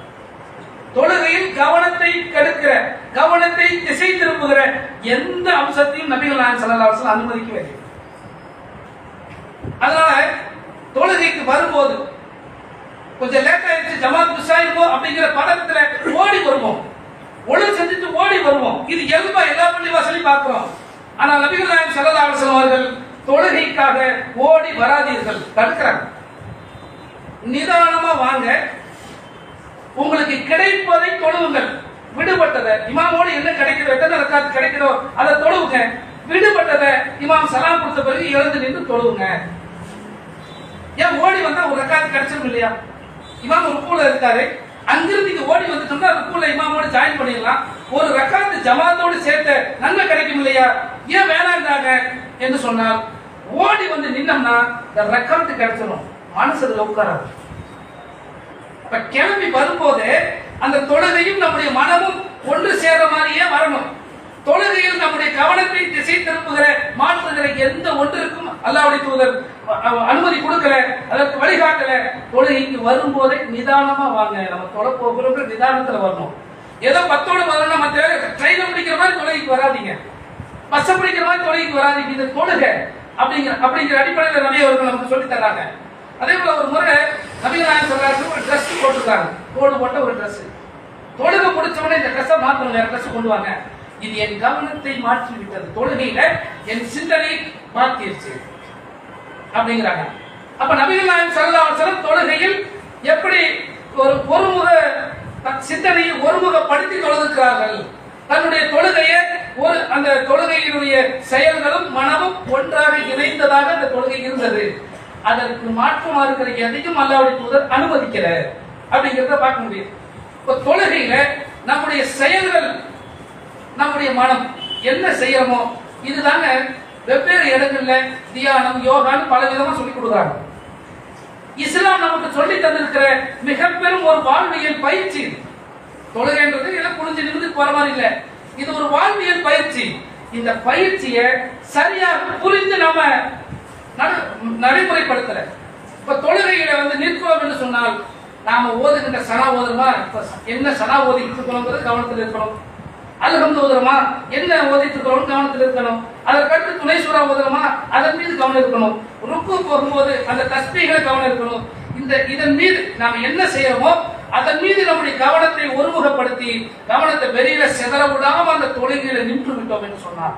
தொழுகையில் கவனத்தை கெடுக்கிற, கவனத்தை திசை திருப்புகிற எந்த அம்சத்தையும் நபிகள் நாயகம் ஸல்லல்லாஹு அலைஹி வஸல்லம் அனுமதிக்கவே இல்லை. அதனால தொழுகைக்கு வரும்போது கொஞ்சம் லேட் ஆயிடுச்சு, ஜமாத் மிஸ் ஆயிருமோ அப்படிங்கிற பதத்துல ஓடி வருவோம், ஒழுங்கு செஞ்சுட்டு ஓடி வருவோம். இது இயல்பா எல்லா பள்ளி வாசலையும் பார்க்கிறோம். ஆனால் நபிகள் நாயகம் ஸல்லல்லாஹு அலைஹி வஸல்லம் அவர்கள் தொழுகைக்காக ஓடி வராதீர்கள், தடுக்கிறாங்க. நிதானமா வாங்க, உங்களுக்கு கிடைப்பதை தொழுவுங்கள். விடுபட்டதை இமாமோடு என்ன கிடைக்கிறதோ, எத்தனை ரக்காத் கிடைக்கிறதோ அதை தொழுவுங்க. விடுபட்டதை இமாம் சலாம் கொடுத்த பிறகு எழுந்து நின்று தொழுவுங்க. ஏன் ஓடி வந்தா ஒரு ரக்காத் கிடைச்சிடும் இல்லையா? இமாம் ஒரு ருக்குல இருக்காரு, அங்கிருந்து இங்க ஓடி வந்துட்டோம்னா ருக்குல இமாமோட ஜாயின் பண்ணிடலாம், ஒரு ரக்காத் ஜமாத்தோடு சேர்த்த நன்மை கிடைக்கும் இல்லையா? ஏன் வேணாண்டாங்க என்று சொன்னால், ஓடி வந்து நின்னோம்னா இந்த ரக்காத்து கிடைச்சிடும், மனசுல உட்காராது. இப்ப கிளம்பி வரும்போது அந்த தொழுகையும் நம்முடைய மனமும் ஒன்று சேர மாதிரியே வரணும். தொழுகையில் நம்முடைய கவனத்தை திசை திருப்புகிற மாற்றுகிற எந்த ஒன்றிற்கும் அல்லாஹ்வுடைய தூதர் அனுமதி கொடுக்கல, அதற்கு வழிகாட்டல. தொழுகைக்கு வரும்போதே நிதானமா வாங்க, நம்ம தொலை போகிறோம் நிதானத்துல வரணும். ஏதோ 10ஓட வரணும், மற்ற ட்ரெயினை பிடிக்கிற மாதிரி தொழுகைக்கு வராதிங்க, பஸ்ஸை பிடிக்கிற மாதிரி தொழுகைக்கு வராதிங்க. இந்த தொழுகை அப்படிங்கிற அடிப்படையில் நபி அவர்கள் நமக்கு சொல்லி தர்றாங்க. அதே போல ஒரு முறை நபிகள் நாயகம் ஸல்லல்லாஹு ஒரு ட்ரெஸ் போட்டுருக்காங்க, தோடு போட்ட ஒரு ட்ரெஸ். தொழுகை முடிச்சவனே இந்த ட்ரெஸ்ஸை மாற்றணும், வேற ட்ரெஸ் கொண்டு வாங்க. இது என் கவனத்தை மாற்றி விட்டது, தொழுகையில என் சிந்தனை மாற்றிருச்சு அப்படிங்கிறாங்க. அப்ப நபிகள் நாயகம் ஸல்லல்லாஹு அலைஹி வஸல்லம் தொழுகையில் எப்படி ஒரு ஒருமுக சிந்தனையை ஒருமுகப்படுத்தி தொழுகிறார்கள். தன்னுடைய தொழுகையை ஒரு அந்த தொழுகையினுடைய செயல்களும் மனமும் ஒன்றாக இணைந்ததாக அந்த தொழுகை இருந்தது. அதற்கு மாற்றமா இருக்கிற எதையும் அல்லாஹ்வுடைய தூதர் அனுமதிக்கல அப்படிங்கிறத பார்க்க முடியும். இப்ப தொழுகையில நம்முடைய செயல்கள், நம்முடைய மனம் என்ன செய்யறோமோ இதுதாங்க வெவ்வேறு இடங்கள்ல தியானம் யோகான்னு பல விதமா சொல்லி கொடுக்குறாங்க. இஸ்லாம் நமக்கு சொல்லி தந்திருக்கிற மிக பெரும் ஒரு வாழ்வியல் பயிற்சி. தொழுகைன்றது எல்லாம் புரிஞ்சு நிமிந்து போற மாதிரி இல்ல, இது ஒரு வாழ்வியல் பயிற்சி. இந்த பயிற்சியை சரியாக புரிந்து நாம நடைமுறைப்படுத்தல. இப்ப தொழுகையில வந்து நிற்கிறோம் என்று சொன்னால் நாம ஓதுகின்ற சனா ஓதுறோமா, என்ன சனா ஓதிட்டு இருக்கணும் கவனத்தில் இருக்கணும். அல்ஹம்து ஓதுறோமா, என்ன ஓதிட்டு இருக்கிறோம் கவனத்தில் இருக்கணும். அதற்கடுத்து துணை சூரா ஓதுறோமா, அதன் மீது கவனம் இருக்கணும். ருக்கு போகும்போது அந்த தஸ்பீஹ்ல கவனம் இருக்கணும். இதன் மீது நாம என்ன செய்யறோமோ அதன் மீது நம்முடைய கவனத்தை ஒருமுகப்படுத்தி கவனத்தை வெளியில சிதற விடாம அந்த தொழுகையில நின்று விட்டோம் என்று சொன்னார்,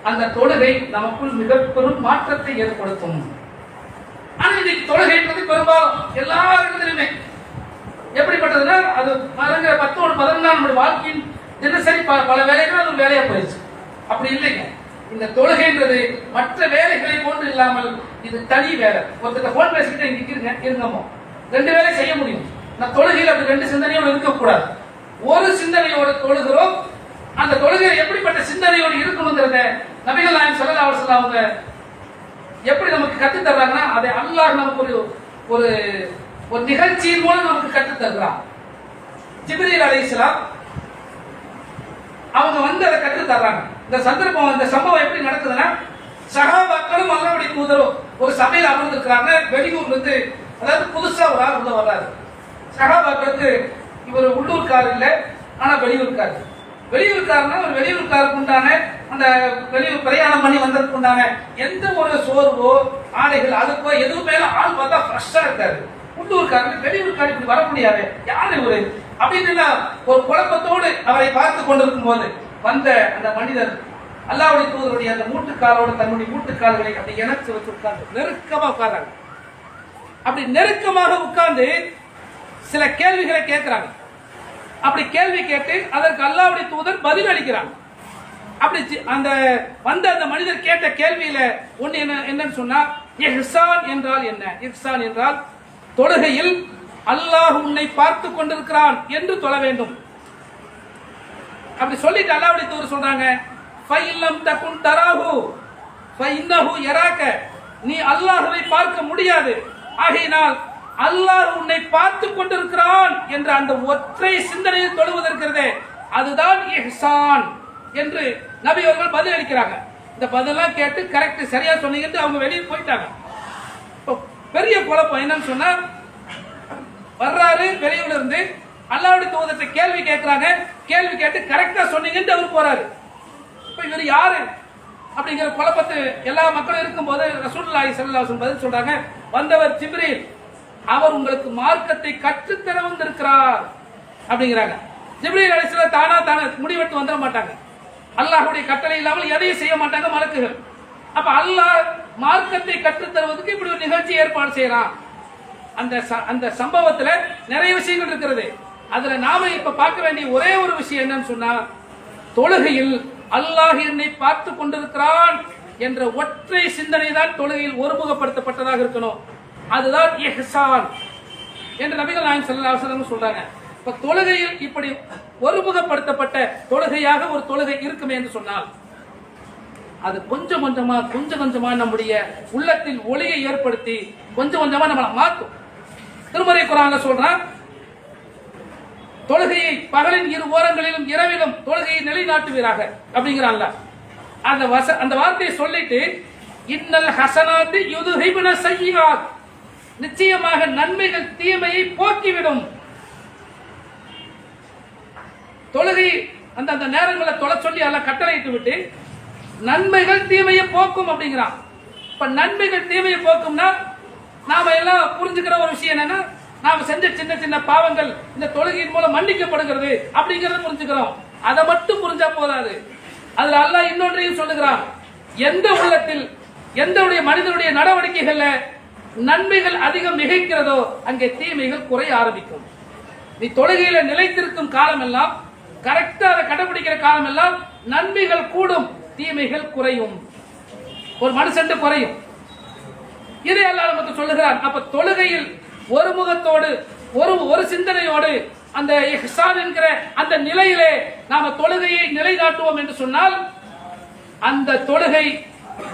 அந்த தொழுகை நமக்குள் மிக பெரும் மாற்றத்தை ஏற்படுத்தும். ஆனா இன்னைக்கு தொழுகைன்றது பெரும்பாலும் எல்லா இடத்துலையுமே எப்படிப்பட்டதுன்னா, அது 10-14 நம்முடைய வாழ்க்கையின் தினசரி பல வேலைகள் அது வேலையா போயிடுச்சு. அப்படி இல்லைங்க. இந்த தொழுகைன்றது மற்ற வேலைகளை போன்று இல்லாமல் இது தனி வேலை. ஒருத்தர் போன் பேசிக்கிட்டு இங்க இருங்கமோ 2 வேலை செய்ய முடியும். நான் தொழுகையில் அப்படி 2 சிந்தனையோடு இருக்கக்கூடாது. ஒரு சிந்தனையோடு தொழுகிறோம். அந்த தொழுகையில் எப்படிப்பட்ட சிந்தனையோடு இருக்கணுங்கிறத நபிகள் நாயகம் ஸல்லல்லாஹு அலைஹி வஸல்லம் அவங்க எப்படி நமக்கு கற்றுத் தர்றாங்கன்னா, அதை அல்லாஹ் நமக்கு ஒரு ஒரு நிகழ்ச்சியின் மூலம் நமக்கு கற்றுத் தருகிறான். ஜிப்ரீல் அலைஹிஸ்ஸலாம் அவங்க வந்து அதை கற்றுத் தர்றாங்க. இந்த சந்தர்ப்பம், இந்த சம்பவம் எப்படி நடக்குதுன்னா, சஹாபாக்களும் அல்லாஹ்வுடைய தூதரும் ஒரு சபையில் அமர்ந்திருக்கிறாங்க. வெளியூர்ல இருந்து, அதாவது புதுசா ஒரு ஆள் உள்ள வர்றாரு. சஹாபாக்களுக்கு இவர் உள்ளூர்காரர் இல்லை, ஆனா வெளியூர்காரர். வெளியூர்காரனா ஒரு வெளியூர்காருக்கு உண்டான அந்த வெளியூர் பிரயாணம் பண்ணி வந்ததுக்கு உண்டான எந்த ஒரு சோர்வோ ஆடைகள் அதுக்கோ எதுவுமே ஆள் பார்த்தா ஃப்ரெஷ்ஷா இருக்காரு. உள்ளூர்காரர் வெளியூர்காரர் இப்படி வர முடியாது, யாரு இவரு அப்படின்னு ஒரு குழப்பத்தோடு அவரை பார்த்து கொண்டிருக்கும் போது வந்த அந்த மனிதர் அல்லாஹ்வுடைய தூதருடைய அந்த மூட்டுக்காலோடு தன்னுடைய மூட்டுக்கால்களை அப்படி இணைச்சு வச்சு உட்கார்ந்து நெருக்கமா உட்கார்றாங்க. அப்படி நெருக்கமாக உட்கார்ந்து சில கேள்விகளை கேட்கிறாங்க. அப்படி கேள்வி கேட்டு அதற்கு அல்லாஹ்வுடைய தூதர் பதில் அளிக்கிறாங்க. அப்படி அந்த வந்த அந்த மனிதர் கேட்ட கேள்வியில ஒண்ணு என்னன்னு சொன்னா, இஹ்சான் என்றால் என்ன? இஹ்சான் என்றால் தொழுகையில் அல்லாஹ் உன்னை பார்த்து கொண்டிருக்கிறான் என்று தொழ வேண்டும். அப்படி சொல்லிட்டு அல்லாஹ்வுடைய தூதர் சொல்றாங்க, ஃபைல்லம் தகுன் தராஹு ஃபைன்னஹு யராக, நீ அல்லாஹ்வை பார்க்க முடியாது, ஆகையினால் அல்லாஹ் உன்னை பார்த்து கொண்டிருக்கிறான் என்ற அந்த ஒற்றை சிந்தனையில் தொழுவதற்கிறதே அதுதான் இஹ்சான் என்று நபி அவர்கள் பதில் அளிக்கிறாங்க. இந்த பதிலெல்லாம் கேட்டு கரெக்ட் சரியா சொன்னீங்கன்னு அவங்க வெளியே போயிட்டாங்க. பெரிய குழப்பம் என்னன்னு சொன்னா, வர்றாரு வெளியூர்ல இருந்து, அல்லாஹ்வுடைய தூதர்கிட்ட கேள்வி கேட்கிறாங்க, கேள்வி கேட்டு கரெக்டா சொன்னீங்கன்னு அவர் போறாரு. இப்ப இவர் யாரு அப்படிங்கிற குழப்பத்து எல்லா மக்களும் இருக்கும்போது ரசூலுல்லாஹி ஸல்லல்லாஹு அலைஹி வஸல்லம் பதில் சொல்றாங்க, வந்தவர் ஜிப்ரீல், அவர் உங்களுக்கு மார்க்கத்தை கற்றுத்தர வந்திருக்கிறார் அப்படிங்கிறாங்க. ஜிப்ரீல் அலைஹிஸ்ஸலாம் தானா முடிவெட்டு வந்துட மாட்டாங்க. அல்லாஹ்வுடைய கட்டளை இல்லாமல் எதையும் செய்ய மாட்டாங்க மலக்குகள். அப்ப அல்லாஹ் மார்க்கத்தை கற்றுத்தருவதற்கு இப்படி ஒரு நிகழ்ச்சி ஏற்பாடு செய்யறான். அந்த சம்பவத்துல நிறைய விஷயங்கள் இருக்கிறது. அதுல நாம இப்ப பார்க்க வேண்டிய ஒரே ஒரு விஷயம் என்னன்னு சொன்னா, தொழுகையில் அல்லாஹ் என்னை பார்த்து கொண்டிருக்கிறான் என்ற ஒற்றை சிந்தனை தான் தொழுகையில் ஒருமுகப்படுத்தப்பட்டதாக இருக்கணும். அதுதான் இஹ்சான் என்று நபிகள் நாயகம் ஸல்லல்லாஹு அலைஹி வஸல்லம் சொல்றாங்க. இப்ப தொழுகையில் இப்படி ஒருமுகப்படுத்தப்பட்ட தொழுகையாக ஒரு தொழுகை இருக்குமே என்று சொன்னால், அது கொஞ்சம் கொஞ்சமா நம்முடைய உள்ளத்தில் ஒளியை ஏற்படுத்தி கொஞ்சம் கொஞ்சமா நம்மளை மாற்றும். திருமறை குர்ஆன்ல சொல்றான், தொழுகையை பகலின் இரு ஓரங்களிலும் இரவிலும் தொழுகையை நிலைநாட்டுவீராக அப்படிங்கிறான்ல. அந்த வார்த்தையை சொல்லிட்டு, இன்னல் ஹஸனாத்தி யுதுஹிபுன ஸய்யிஆத், நிச்சயமாக நன்மைகள் தீமையை போக்கிவிடும். தொழுகை அந்த நேரங்களை தொலை சொல்லி அல்ல கட்டளையிட்டு விட்டு நன்மைகள் தீமையை போக்கும் அப்படிங்கிறான். இப்ப நன்மைகள் தீமையை போக்கும்னா நாம எல்லாம் புரிஞ்சுக்கிற ஒரு விஷயம் என்னன்னா, நாம செஞ்ச சின்ன சின்ன பாவங்கள் இந்த தொழுகையின் மூலம் மன்னிக்கப்படுகிறது அப்படிங்கறத புரிஞ்சுக்கிறோம். அதை மட்டும் புரிஞ்சா போதாது. அதுல அல்லாஹ் இன்னொன்றையும் சொல்லுகிறான், எந்த உள்ளத்தில் எந்த மனிதனுடைய நடவடிக்கைகள்ல நன்மைகள் அதிகம் மிகைக்கிறதோ அங்கே தீமைகள் குறைய ஆரம்பிக்கும். நீ தொழுகையில நிலைத்திருக்கும் காலம் எல்லாம், கரெக்டா அதை கடைபிடிக்கிற காலம் எல்லாம் நன்மைகள் கூடும், தீமைகள் குறையும், ஒரு மனுஷன் குறையும். இதை அல்லாஹ் நமக்கு சொல்லுகிறான். அப்ப தொழுகையில் ஒரு முகத்தோடு ஒரு சிந்தனையோடு அந்த இஹ்சான் என்கிற அந்த நிலையிலே நாம தொழுகையை நிலைநாட்டுவோம் என்று சொன்னால், அந்த தொழுகை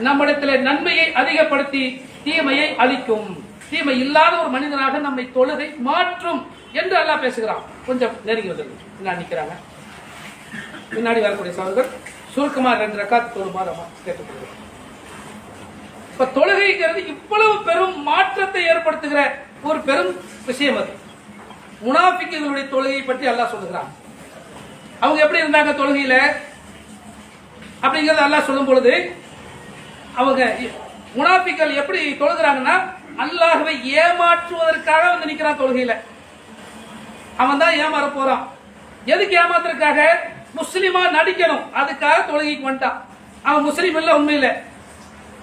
நம்மிடத்திலே நன்மையை அதிகப்படுத்தி தீமையை அளிக்கும். தீமை இல்லாத ஒரு மனிதனாக நம்மை தொழுகை மாற்றும் என்று அல்லாஹ் பேசுகிறான். கொஞ்சம் நெருங்கி வந்து பின்னாடி நிற்கிறாங்க. பின்னாடி வரக்கூடிய சகோதரர்கள் சுருக்கமா 2 ரக்காத் தொழுமாறு கேட்டுக்கொள்கிறோம். இப்ப தொழுகைங்கிறது இவ்வளவு பெரும் மாற்றத்தை ஏற்படுத்துகிற ஒரு பெரும் விஷயம். அது முனாஃபிக்குகளுடைய தொழுகையை பற்றி அல்லாஹ் சொல்லுகிறான். அவங்க எப்படி இருந்தாங்க தொழுகையில அப்படிங்கறது அல்லாஹ் சொல்லும் பொழுது, அவங்க முனாஃபிக்கள் எப்படி தொழுகிறாங்கன்னா, அல்லாஹ்வை ஏமாற்றுவதற்காக வந்து நிக்கிறான் தொழுகையில. அவன் தான் ஏமாற போறான். எதுக்கு ஏமாத்துறதுக்காக? முஸ்லிமா நடிக்கணும், அதுக்காக தொழுகைக்கு வந்துட்டான். அவன் முஸ்லீம் இல்ல, உண்மையில.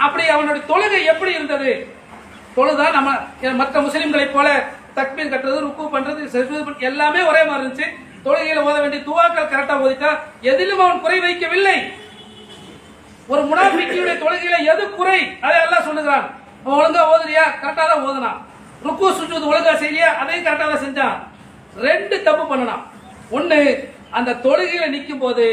அப்படி அவனுடைய தொழுகை எப்படி இருந்தது? தொழுதா நம்ம மற்ற முஸ்லிம்களை போல தக்பீர் கட்டுறது, ருக்கு பண்றது, சஜூத் எல்லாமே ஒரே மாதிரி இருந்துச்சு. தொழுகையில ஓத வேண்டிய துவாக்கள் கரெக்டா ஓதிட்டா, எதிலும் அவன் குறை வைக்கவில்லை. ஒரு முனாஃபிக்குடைய தொழுகையில எது குறை அதை அல்லாஹ் சொல்லுகிறான். அவன் ஒழுங்கா ஓதுறியா? கரெக்டா தான் ஓதுனான். ருக்கு சுஜூத் ஒழுங்கா செய்யலையா? அதையும் கரெக்டா தான் செஞ்சான். 2 தப்பு பண்ணனான். ஒன்னு, அந்த தொழுகையில நிற்கும் போது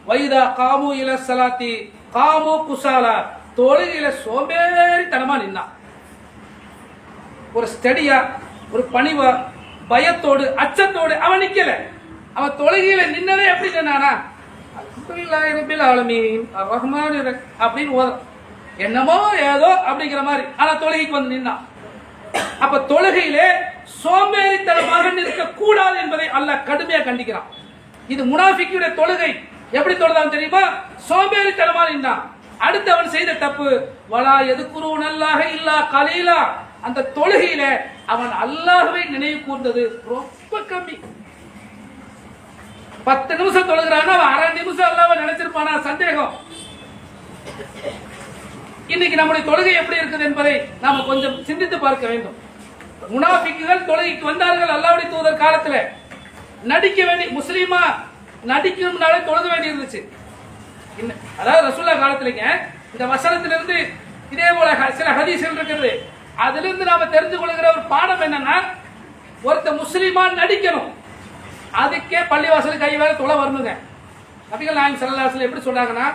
வைதா காமு இல சலாத்தி காமு குசாலா, தொழுகையில சோம்பேறித்தனமா நின்னான். ஒரு ஸ்டடியா, ஒரு பணிவா, பயத்தோடு, அச்சத்தோடு அவன் நிக்கல. அவன் தொழுகையில நின்னவே எப்படி நின்னானா, அல்ஹம்துலில்லாஹி ரப்பில் ஆலமீன் அர்ரஹ்மானிர் ரஹீம் அப்படின்னு ஓத, என்னமோ ஏதோ அப்படிங்கிற மாதிரி. ஆனா தொழுகைக்கு வந்து நின்னான். அப்ப தொழுகையிலே சோம்பேறித்தனமாக நிற்க கூடாது என்பதை அல்லாஹ் கடுமையா கண்டிக்கிறான். இது முனாஃபிக்குடைய தொழுகை. எப்படி தொழுதான் தெரியுமா? சோம்பேறித்தனமா நின்னான். அடுத்து அவன் செய்த தப்பு, வலா யதுகுருனல்லாஹ இல்லா கலீலா, அந்த தொழுகையில அவன் அல்லாஹ்வை நினைவு கூர்ந்தது ரொம்ப கம்மி. 10 நிமிஷம் தொழுகிறான், அவன் அரை நிமிஷம் அல்லாஹ்வை நினைச்சிருப்பானா? சந்தேகம். இன்னைக்கு நம்முடைய தொழுகை எப்படி இருக்குது என்பதை நாம கொஞ்சம் சிந்தித்து பார்க்க வேண்டும். முனாஃபிக்குகள் தொழுகைக்கு வந்தார்கள் அல்லாஹ்வுடைய தூதர் காலத்துல. நடிக்க வேண்டிய முஸ்லிமா நடிக்கணும்னாலே தொழுக வேண்டி இருந்துச்சு. அதாவது ரசூலுல்லாஹ் காலத்துலங்க இந்த வசனத்திலிருந்து இதே போல சில ஹதீஸ்கள் இருக்குது. அதிலிருந்து நாம தெரிந்து கொள்கிற ஒரு பாடம் என்னன்னா, ஒருத்த முஸ்லிமா நடிக்கணும், அதுக்கே பள்ளிவாசல் கை வேலை தொலை வரணுங்க. நபிகள் நாயகம் ஸல்லல்லாஹு அலைஹி வஸல்லம் எப்படி சொன்னாங்கன்னா,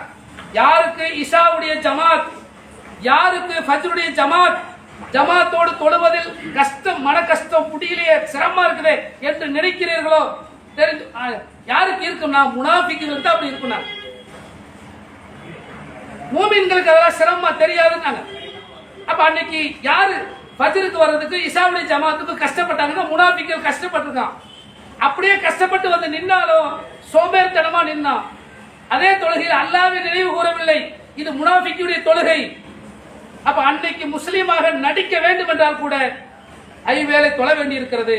யாருக்கு இஷாவுடைய ஜமாத், யாருக்கு ஃபஜ்ருடைய ஜமாத், ஜமாத்தோடு தொழுவதில் கஷ்டம், மன கஷ்டம், முடியலையே சிரமமா இருக்குது என்று நினைக்கிறீர்களோ, தெரிந்து யாருக்கு இருக்கும்னா முனாஃபிக்குகளுக்கு அப்படி இருக்கும்னா. மூமின்களுக்கு அதெல்லாம் சிரமமா தெரியாதுன்னாங்க. அப்ப அன்னைக்கு யாரு ஃபஜ்ருக்கு வர்றதுக்கு இஷாவுடைய ஜமாத்துக்கு கஷ்டப்பட்டாங்கன்னா முனாஃபிக்குகள் கஷ்டப்பட்டிருக்கான். அப்படியே கஷ்டப்பட்டு வந்து நின்னாலும் சோம்பேறித்தனமா நின்னா, அதே தொழுகையில் அல்லாஹ்வை நினைவு கூறவில்லை, இது முனாஃபிக்குடைய தொழுகை. அப்ப அன்னைக்கு முஸ்லீமாக நடிக்க வேண்டும் என்றால் கூட ஐவேளை தொழ வேண்டி இருக்கிறது.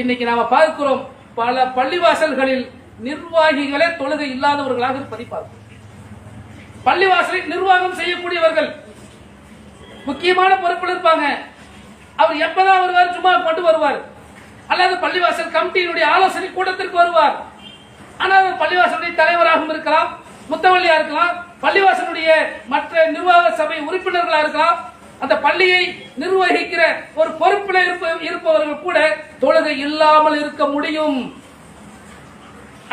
இன்னைக்கு நாம பார்க்கிறோம், பல பள்ளிவாசல்களில் நிர்வாகிகளே தொழுகை இல்லாதவர்களாக இருப்பதை பள்ளிவாசலை நிர்வாகம் செய்யக்கூடியவர்கள் முக்கியமான பொறுப்பில் இருப்பாங்க. அவர் எப்பதான் வருவார், சும்மா கொண்டு வருவார், அல்லது பள்ளிவாசல் கமிட்டியினுடைய ஆலோசனை கூட்டத்திற்கு வருவார். ஆனால் அவர் பள்ளிவாசலுடைய தலைவராகவும் இருக்கலாம், முத்தவல்லியா இருக்கலாம், பள்ளிவாசலுடைய மற்ற நிர்வாக சபை உறுப்பினர்களா இருக்கலாம். அந்த பள்ளியை நிர்வகிக்கிற ஒரு பொறுப்பில் இருப்பவர்கள் கூட தொழுகை இல்லாமல் இருக்க முடியும்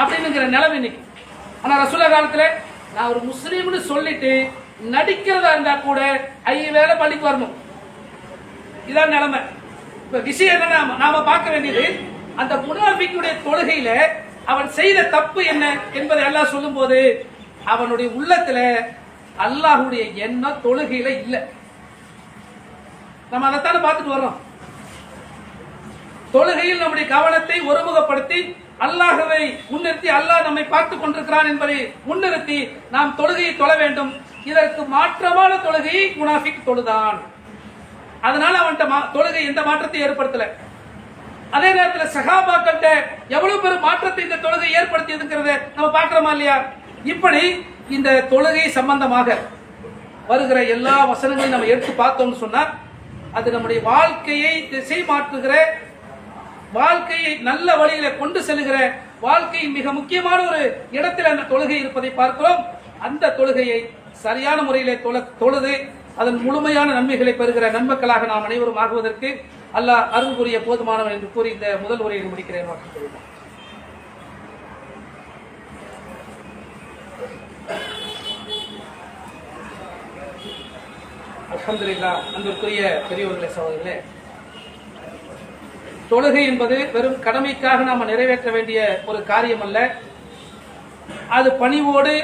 அப்படிங்கிற நிலைமை இன்னைக்கு. ஆனா ரசூலுல்லாஹ் காலத்துல நான் ஒரு முஸ்லீம்னு சொல்லிட்டு நடிக்கிறதா இருந்தா கூட வேலை பள்ளிக்கு வரணும். இதான் நிலைமை. இப்ப விஷயம் என்ன நாம பார்க்க வேண்டியது, அந்த முனாஃபிக்குடைய தொழுகையில அவன் செய்த தப்பு என்ன என்பதை எல்லாம் சொல்லும் போது அவனுடைய உள்ளத்துல அல்லாஹ்வுடைய எண்ணம் தொழுகையில இல்ல. நம்ம அதைத்தானே பார்த்துட்டு வர்றோம். தொழுகையில் நம்முடைய கவனத்தை ஒருமுகப்படுத்தி அல்லாஹ்வை முன்னிறுத்தி, அல்லாஹ் நம்மை பார்த்துக் கொண்டிருக்கிறான் என்பதை முன்னிறுத்தி நாம் தொழுகையை தொழ வேண்டும். இதற்கு மாற்றமான தொழுகையை முனாஃபிக் தொழுதான். அதனால அவன்கிட்ட தொழுகை எந்த மாற்றத்தை ஏற்படுத்தல. அதே நேரத்தில் சஹாபாக்கிட்ட எவ்வளவு பெரும் மாற்றத்தை இந்த தொழுகை ஏற்படுத்தியதுங்கிறத நம்ம பார்க்கிறோமா இல்லையா? இப்படி இந்த தொழுகை சம்பந்தமாக வருகிற எல்லா வசனங்களையும் நம்ம எடுத்து பார்த்தோம்னு சொன்னா அது நம்முடைய வாழ்க்கையை திசை மாற்றுகிற, வாழ்க்கையை நல்ல வழியில கொண்டு செல்கிற, வாழ்க்கையின் மிக முக்கியமான ஒரு இடத்தில் அந்த தொழுகை இருப்பதை பார்க்கிறோம். அந்த தொழுகையை சரியான முறையிலே தொழுது அதன் முழுமையான நன்மைகளை பெறுகிற நன்மக்களாக நாம் அனைவரும் ஆகுவதற்கு அல்லாஹ் அருள் புரிய போதுமானவன் என்று கூறி இந்த முதல் உரையை முடிக்கிறேன். அல்ஹம்துலில்லாஹ். அன்பிற்குரிய பெரியவர்களே, சகோதரர்களே, தொழுகை என்பது வெறும் கடமைக்காக நாம் நிறைவேற்ற வேண்டிய ஒரு காரியம் அல்ல. அது பணிவோடு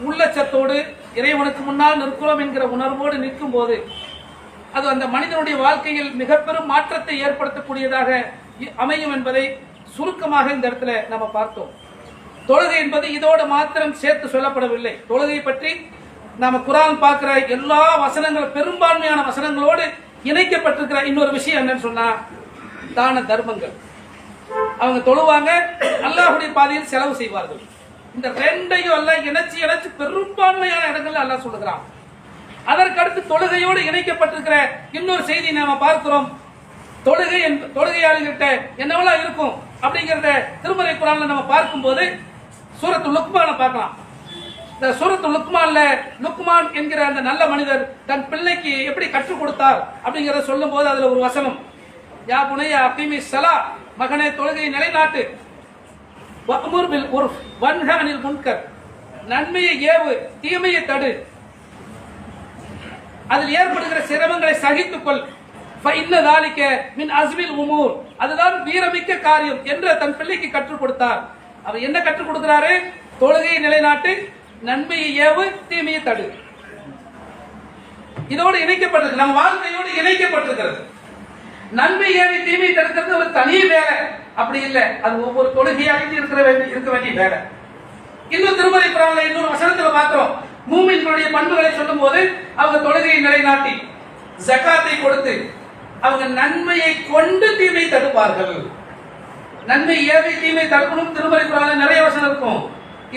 உள்ளச்சத்தோடு இறைவனுக்கு முன்னால் நிற்கிறோம் என்கிற உணர்வோடு நிற்கும் போது அது அந்த மனிதனுடைய வாழ்க்கையில் மிக பெரும் மாற்றத்தை ஏற்படுத்தக்கூடியதாக அமையும் என்பதை சுருக்கமாக இந்த இடத்துல நம்ம பார்த்தோம். தொழுகை என்பது இதோடு மாத்திரம் சேர்த்து சொல்லப்படவில்லை. தொழுகை பற்றி நாம குர்ஆன் பார்க்கிற எல்லா வசனங்கள், பெரும்பான்மையான வசனங்களோடு இணைக்கப்பட்டிருக்கிற இன்னொரு விஷயம் என்னன்னு சொன்னா தான தர்மங்கள். அவங்க தொழுவாங்க, அல்லாஹ்வுடைய பாதையில் செலவு செய்வார்கள். இந்த ரெண்டையும் எல்லாம் இணைச்சு பெரும்பான்மையான இடங்கள்ல அல்லாஹ் சொல்லுகிறான். அதற்கடுத்து தொழுகையோடு இணைக்கப்பட்டிருக்கிற இன்னொரு செய்தி நாம பார்க்கிறோம். தொழுகையாளிகிட்ட என்னவெல்லாம் இருக்கும் அப்படிங்கிறத திருமறை குர்ஆன்ல நம்ம பார்க்கும்போது சூரத்து லுக்மானை பார்க்கலாம். இந்த சூரத்து லுக்மான்ல லுக்மான் என்கிற அந்த நல்ல மனிதர் தன் பிள்ளைக்கு எப்படி கற்றுக் கொடுத்தார் அப்படிங்கறத சொல்லும் போது அதுல ஒரு வசனம், யா புனைய அகீமி ஸலா, மகனே தொழுகையை நிலைநாட்டு, வஅமுர் பில் உர்ஃப் வன்ஹா அனில் முன்கர், நன்மையை ஏவு தீமையை தடு, அதில் ஏற்படுகிற சிரமங்களை சகித்துக்கொள், ஃபஇன்ன ذلك மின் அஸ்மில் உமூர், அதுதான் வீரமிக்க காரியம் என்று தன் பிள்ளைக்கு கற்றுக் கொடுத்தார். அவர் என்ன கற்றுக் கொடுக்கிறாரு? தொழுகையை நிலைநாட்டு, நன்மையை ஏவு தீமையை தடு. இதோடு இணைக்கப்பட்டிருக்கு, நம் வாழ்க்கையோடு இணைக்கப்பட்டிருக்கிறது. நன்மை ஏவி தீமை தடுக்கிறது ஒரு தனி வேலை அப்படி இல்லை, அது ஒவ்வொரு தொழுகையாளிலும் இருக்க வேண்டிய வேலை. இன்னும் திருமறை குர்ஆன்ல இன்னொரு வசனத்துல பார்க்கிறோம், மூமின்களுடைய பண்புகளை சொல்லும் போது அவங்க தொழுகையை நிலைநாட்டி ஜகாத்தை கொடுத்து அவங்க நன்மையை கொண்டு தீமை தடுப்பார்கள். நன்மை ஏவி தீமை தடுக்கணும் திருமறை குர்ஆன்ல நிறைய வசனம் இருக்கும்.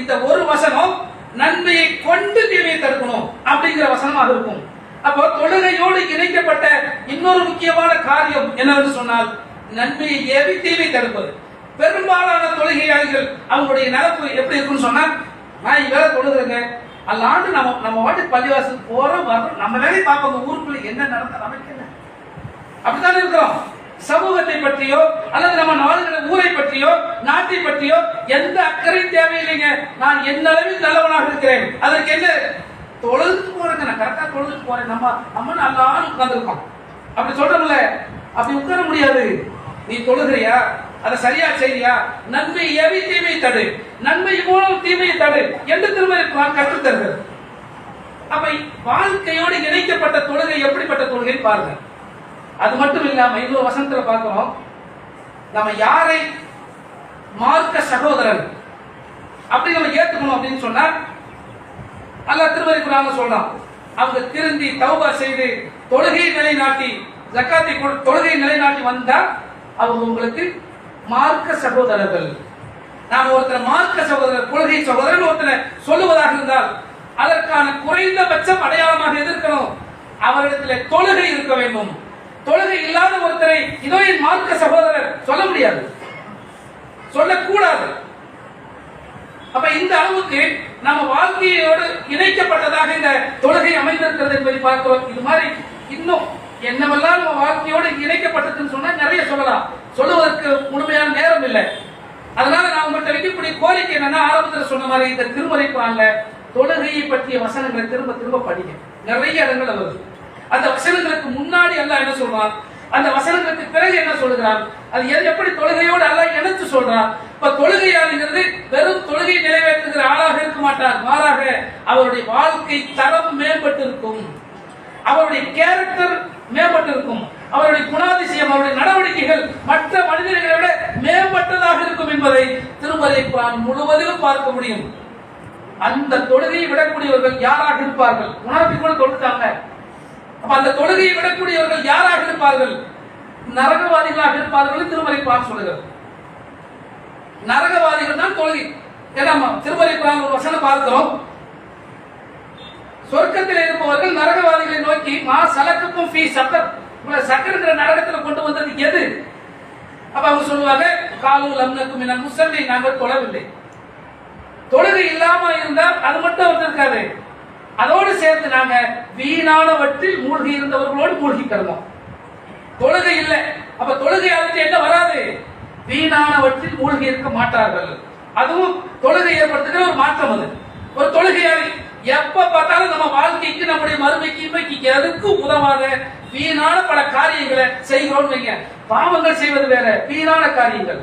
இந்த ஒரு வசனம் நன்மையை கொண்டு தீமையை தடுக்கணும் அப்படிங்கிற வசனமாக இருக்கும். அப்போ தொழுகையோடு இணைக்கப்பட்ட இன்னொரு முக்கியமான காரியம் என்னவென்று சொன்னால் நன்மையை ஏவி தீமை தடுப்பது. பெரும்பாலான தொழுகையாளிகள் அவங்களுடைய நடப்பு எப்படி இருக்குன்னு சொன்னா, நான் இவ்வளவு தொழுகிறேங்க, அல்லாண்டு நம்ம வாட்டுக்கு பள்ளிவாசல் போறோம் வர்றோம், நம்ம வேலையை பார்ப்போம். ஊருக்குள்ள என்ன நடந்தா நமக்கு என்ன? அப்படித்தானே இருக்கிறோம். சமூகத்தை பற்றியோ அல்லது நம்ம நாடுகளை ஊரை பற்றியோ நாட்டை பற்றியோ எந்த அக்கறை தேவையில்லைங்க. நான் எந்த அளவில் நல்லவனாக இருக்கிறேன், அதற்கு என்ன தொழுதுக்கு போறேங்க, நான் கரெக்டா தொழுதுக்கு போறேன், நம்ம நல்லா உட்கார்ந்துருக்கோம் அப்படி சொல்றோம்ல. அப்படி உட்கார முடியாது. நீ தொழுகிறியா, அதை சரியா செய்யா, நன்மை ஏவி தீமை தடு, நன்மை மூலம் தீமையை தடு என்று திருமறை கற்றுத் தருகிறது. அப்ப வாழ்க்கையோடு இணைக்கப்பட்ட தொழுகை எப்படிப்பட்ட தொழுகை பாருங்க. அது மட்டும் இல்லாம இன்னொரு வசனத்துல பார்க்கிறோம், நம்ம யாரை மார்க்க சகோதரன் அப்படி நம்ம ஏத்துக்கணும் அப்படின்னு சொன்னா அல்லாஹ் திருமறை குர்ஆன்ல சொல்றான், அவங்க திருந்தி தௌபா செய்து தொழுகையை நிலைநாட்டி ஜக்காத்தை தொழுகையை நிலைநாட்டி வந்தா அவங்க உங்களுக்கு மார்க்க சகோதரர்கள். நாம் ஒருத்தர் மார்க்க சகோதரர், கொள்கை சகோதரன் ஒருத்தரை சொல்லுவதாக இருந்தால் அதற்கான குறைந்தபட்சம் அடையாளமாக எதிர்க்கணும், அவரிடத்தில் தொழுகை இருக்க வேண்டும். தொழுகை இல்லாத ஒருத்தரை இதோ என் மார்க்க சகோதரர் சொல்ல முடியாது, சொல்லக்கூடாது. அப்ப இந்த அளவுக்கு நம்ம வாழ்க்கையோடு இணைக்கப்பட்டதாக இந்த தொழுகை அமைந்திருக்கிறது என்பதை பார்க்கிறோம். இது மாதிரி இன்னும் என்னவெல்லாம் நம்ம வாழ்க்கையோடு இணைக்கப்பட்டதுன்னு சொன்னா நிறைய சொல்லலாம், சொல்லுவதற்கு முழுமையான நேரம் இல்லை. அதனால நான் உங்கள்கிட்ட வைக்கக்கூடிய கோரிக்கை என்னன்னா, ஆரம்பத்தில் சொன்ன மாதிரி இந்த திருமறை குர்ஆன்ல தொழுகையை பற்றிய வசனங்களை திரும்ப திரும்ப படிங்க. நிறைய இடங்கள் வருது. அந்த வசனங்களுக்கு முன்னாடி அல்லாஹ் என்ன சொல்றான், அந்த வசனங்களுக்கு பிறகு என்ன சொல்லுகிறான், அது எப்படி தொழுகையோடு அல்லாஹ் இணைச்சு சொல்றான். இப்ப தொழுகையாளுங்கிறது வெறும் தொழுகை நிறைவேற்றுகிற ஆளாக இருக்க மாட்டார், மாறாக அவருடைய வாழ்க்கை தரம் மேம்பட்டு இருக்கும், அவருடைய கேரக்டர் மேம்பட்டு இருக்கும், அவருடைய குணாதிசயம் அவருடைய நடவடிக்கைகள் மற்ற மனிதர்களை விட மேம்பட்டதாக இருக்கும் என்பதை திருமறை குர்ஆன் முழுவதிலும் பார்க்க முடியும். அந்த தொழுகையை விடக்கூடியவர்கள் யாராக இருப்பார்கள்? முனாஃபிக்குகள் தொழுதாங்க. அப்ப அந்த தொழுகையை விடக்கூடியவர்கள் யாராக இருப்பார்கள்? நரகவாதிகளாக இருப்பார்கள் திருமறை குர்ஆன் சொல்லுகிறது. நரகவாதிகள் தான் தொழுகை. ஏன்னா திருமறை குர்ஆன் ஒரு வசனம் பார்க்கிறோம், சொர்க்கத்தில் இருப்பவர்கள் நரகவாதிகளை நோக்கி மா சலக்குக்கும் ஃபீ சக்கர், சக்கரங்கிற நரகத்தில் கொண்டு வந்தது எது? அப்ப அவங்க சொல்லுவாங்க, காலு லம்னக்கும் மினல் முஸல்லீன், நாங்கள் தொழவில்லை. தொழுகை இல்லாம இருந்தால் அது மட்டும் வந்திருக்காது, அதோடு சேர்த்து நாங்க வீணானவற்றில் மூழ்கி இருந்தவர்களோடு மூழ்கி கிடந்தோம். தொழுகை இல்லை, அப்ப தொழுகையாளருக்கு என்ன வராது? வீணானவற்றில் மூழ்கி இருக்க மாட்டார்கள். அதுவும் தொழுகை ஏற்படுத்துகிற ஒரு மாற்றம். அது ஒரு தொழுகையாளி எப்ப பார்த்தாலும் நம்ம வாழ்க்கைக்கு நம்முடைய மறுமைக்கு இன்மைக்கு எதுக்கும் உதவாத வீணான பல காரியங்களை செய்கிறோம். பாவங்கள் செய்வது வேற, வீணான காரியங்கள்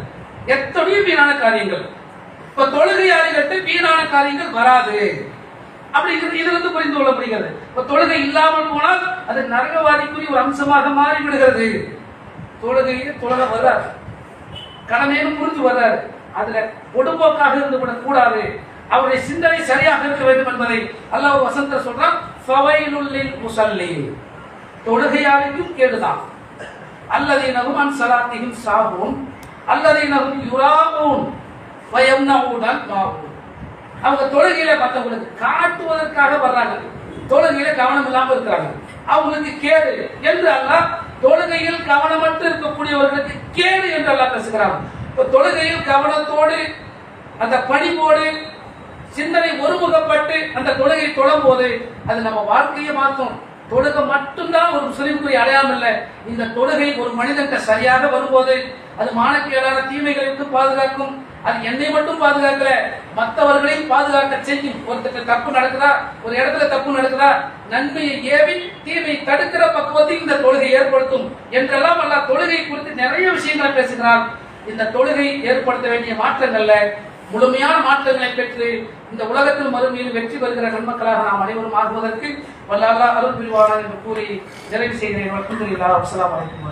எத்தனையோ வீணான காரியங்கள். இப்ப தொழுகையாளிகளுக்கு வீணான காரியங்கள் வராது. அப்படி இதிலிருந்து புரிந்து கொள்ள முடிகிறது. இப்ப தொழுகை இல்லாமல் போனால் அது நரகவாதிக்குரிய ஒரு அம்சமாக மாறி விடுகிறது. தொழுகையில் தொழுக வர்றாரு, கடமையிலும் புரிஞ்சு வர்றாரு, அதுல ஒடும்போக்காக இருந்து விடக் கூடாது, அவருடைய சிந்தனை சரியாக இருக்க வேண்டும் என்பதை அல்லாஹ் வசனத்தில் சொல்றான். ஃபவைலுல் லில் முஸல்லீன், தொழுகையாளிக்கும் கேடுதான். அல்லதீனஹும் அன் ஸலாத்திஹிம் சாஹூன் அல்லதீனஹும் யுராஊன் வ யம்னஊனல் மாஊன். அவங்க தொழுகையில மற்றவங்களுக்கு காட்டுவதற்காக வர்றாங்க, தொழுகையில கவனம் இல்லாமல் இருக்கிறாங்க, அவங்களுக்கு கேடு என்று அல்லாஹ் தொழுகையில் கவனமற்று இருக்கக்கூடியவர்களுக்கு கேடு என்று அல்லாஹ் பேசுகிறாங்க. இப்ப தொழுகையில் கவனத்தோடு அந்த பணிவோடு சிந்தனை ஒருமுகப்பட்டு அந்த தொழுகை தொழும் போது அது நம்ம வாழ்க்கையை மாற்றும். தொழுகை மட்டும்தான் ஒரு முஸ்லிமுக்குரிய அடையாளம் இல்லை. இந்த தொழுகை ஒரு மனிதனுக்கு சரியாக வரும்போது அது மானக்கேடான தீமைகளை விட்டு பாதுகாக்கும். அது என்னை மட்டும் பாதுகாக்கல, மற்றவர்களையும் பாதுகாக்க செய்யும். ஒருத்தருக்கு தப்பு நடக்குதா, ஒரு இடத்துல தப்பு நடக்குதா, நன்மையை ஏவி தீமையை தடுக்கிற பக்குவத்தை இந்த தொழுகை ஏற்படுத்தும் என்றெல்லாம் அல்லாஹ் தொழுகை குறித்து நிறைய விஷயங்களை பேசுகிறார். இந்த தொழுகை ஏற்படுத்த வேண்டிய மாற்றங்கள்ல முழுமையான மாற்றங்களை பெற்று இந்த உலகத்தில் மறுமையில் வெற்றி பெறுகிற நன்மக்களாக நாம் அனைவரும் ஆகுவதற்கு வல்ல அல்லாஹ் அருள் புரிவானாக என்று கூறி நிறைவு செய்கிறேன். அல்ஹம்துலில்லாஹ். அஸ்ஸலாமு அலைக்கும்.